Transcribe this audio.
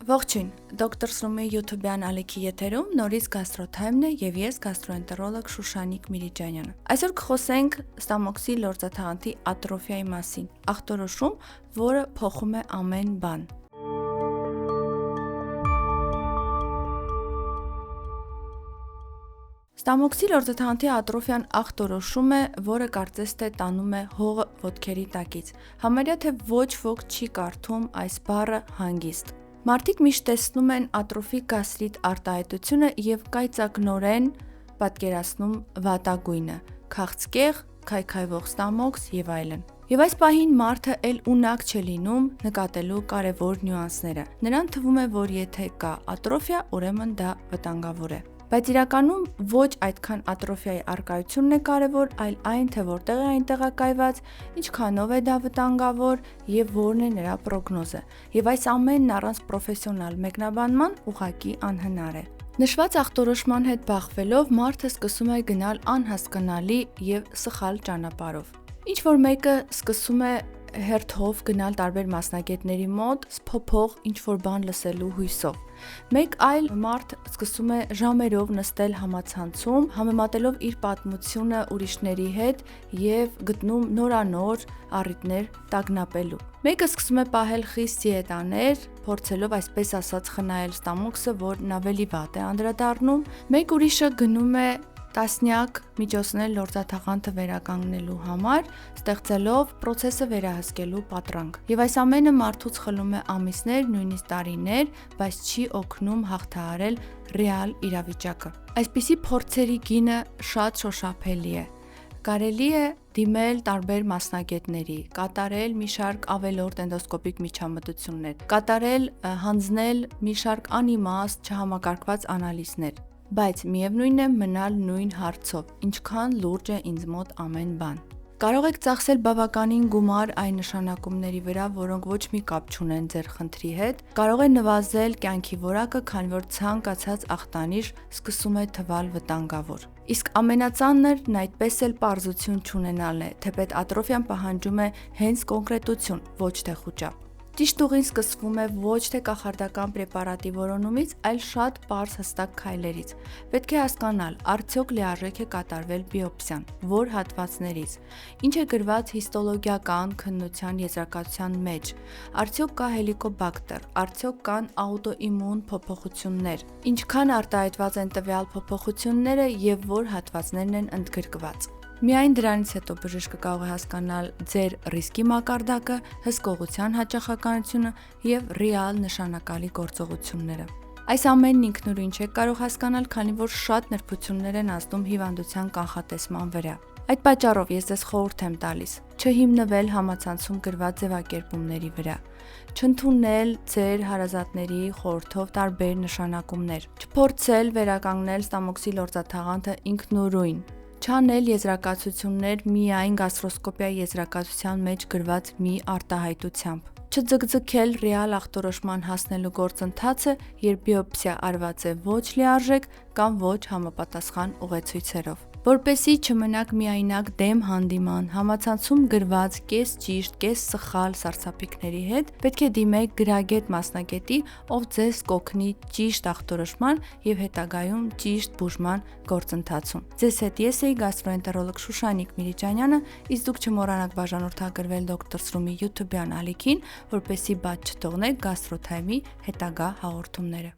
Ողջույն, դոկտոր Սրումի YouTube-յան ալիքի եթերում նորից գաստրոթայմն է եւ ես գաստրոենտերոլոգ Շուշանիկ Միրիջանյանը։ Այսօր կխոսենք ստամոքսի լորձաթաղանթի ատրոֆիայի մասին, ախտորոշում, որը փոխում է ամեն բան։ Ստամոքսի լորձաթաղանթի ատրոֆիան ախտորոշում է, որը կարծես թե տանում է հողը ոտքերի տակից։ Համարյա թե ոչ ոք չի կարդում այս բառը հանգիստ։ Մարդիկ միշտ տեսնում են ատրոֆիկ գաստրիտ արտահայտությունը եւ կայծակնորեն պատկերացնում վատագույնը՝ քաղցկեղ, քայքայվող ստամոքս եւ այլն։ Եվ այս պահին մարդը էլ ունակ չէ լինում նկատելու կարևոր նյուանսները։ Նրան թվում է, որ եթե կա ատրոֆիա, ուրեմն դա վտանգավոր է։ Բայց իրականում ոչ այդքան ատրոֆիայի առկայությունն է կարևոր, այլ այն, թե որտեղ է այն տեղակայված, ինչքանով է դա վտանգավոր եւ որն է նրա պրոգնոզը։ Եվ այս ամենն առանց պրոֆեսիոնալ մեկնաբանման ուղղակի անհնար է։ Նշված ախտորոշման հետ բախվելով մարդը սկսում է գնալ անհասկանալի եւ սխալ ճանապարհով։ Ինչ որ մեկը սկսում է հերթով գնալ տարբեր մասնագետների մոտ, սփոփող ինչ որ բան լսելու հույսով։ Մեկ այլ մարդ սկսում է ժամերով նստել համացանցում, համեմատելով իր պատմությունը ուրիշների հետ եւ գտնում նորանոր առիթներ տագնապելու։ Մեկը սկսում է պահել խիստ դիետաներ, փորձելով այսպես ասած խնայել ստամոքսը, որն ավելի վատ է անդրադառնում։ Մեկ ուրիշը գնում է տասնյակ միջոցներ լորձաթաղանթը վերականգնելու համար, ստեղծելով պրոցեսը վերահսկելու պատրանք։ Եվ այս ամենը մարդուց խլում է ամիսներ, նույնիսկ տարիներ, բայց չի օգնում հաղթահարել ռեալ իրավիճակը։ Այսպիսի փորձերի գինը շատ շոշափելի է։ Կարելի է դիմել տարբեր մասնագետների, կատարել մի շարք ավելորդ էնդոսկոպիկ միջամտություններ, հանձնել մի շարք անիմաստ չհամակարգված անալիզներ, բայց միևնույն է մնալ նույն հարցով՝ ինչքան լուրջ է ինձ մոտ ամեն բան։ Կարող եք ծախսել բավականին գումար այն նշանակումների վրա, որոնք ոչ մի կապ չունեն ձեր խնդրի հետ, կարող է նվազել կյանքի որակը, քանի որ ցանկացած ախտանիշ սկսում է թվալ վտանգավոր։ Իսկ ամենածանրն այդպես էլ պարզություն չունենալն է, թեպետ ատրոֆիան պահանջում է հենց կոնկրետություն, ոչ թե խուճապ։ Ճիշտ ուղին սկսվում է ոչ թե կախարդական պրեպարատի որոնումից, այլ շատ պարզ հստակ քայլերից։ Պետք է հասկանալ, արդյոք լիարժեք է կատարվել բիոպսիան, որ հատվածներից, ինչ է գրված հիստոլոգիական քննության եզրակացության մեջ, արդյոք կա հելիկոբակտեր, արդյոք կան աուտոիմուն փոփոխություններ, ինչքան արտահայտված են տվյալ փոփոխությունները եւ որ հատվածներն են ընդգրկված։ Միայն դրանից հետո բժիշկը կարող է հասկանալ ձեր ռիսկի մակարդակը, հսկողության հաճախականությունը եւ ռեալ նշանակալի գործողությունները։ Այս ամենն ինքնուրույն չեք կարող հասկանալ, քանի որ շատ նրբություններ են ազդում հիվանդության կանխատեսման վրա։ Այդ պատճառով ես ձեզ խորհուրդ եմ տալիս չհիմնվել համացանցում գրված ձևակերպումների վրա, չընդունել ձեր հարազատների խորհրդով տարբեր նշանակումներ, չփորձել վերականգնել ստամոքսի լորձաթաղանթը ինքնուրույն, չանել եզրակացություններ միայն գաստրոսկոպիայի եզրակացության մեջ գրված մի արտահայտությամբ, չձգձգել ռեալ ախտորոշման հասնելու գործընթացը, երբ բիոպսիա արված է ոչ լիարժեք կամ ոչ համապատասխան ուղեցույցերով։ Որպեսզի չմնաք միայնակ դեմ հանդիման համացանցում գրված կես ճիշտ, կես սխալ սարսափիկների հետ, պետք է դիմեք գրագետ մասնագետի, ով ձեզ կօգնի ճիշտ ախտորոշման եւ հետագայում ճիշտ բուժման գործընթացում։ Ձեզ հետ ես էի գաստրոենտերոլոգ Շուշանիկ Միրիջանյանը, իսկ դուք չմոռանաք բաժանորդագրվել դոկտոր Սրումի YouTube-յան ալիքին, որպեսզի բաց չթողնեք գաստրոթայմի հետագա հաղորդումները։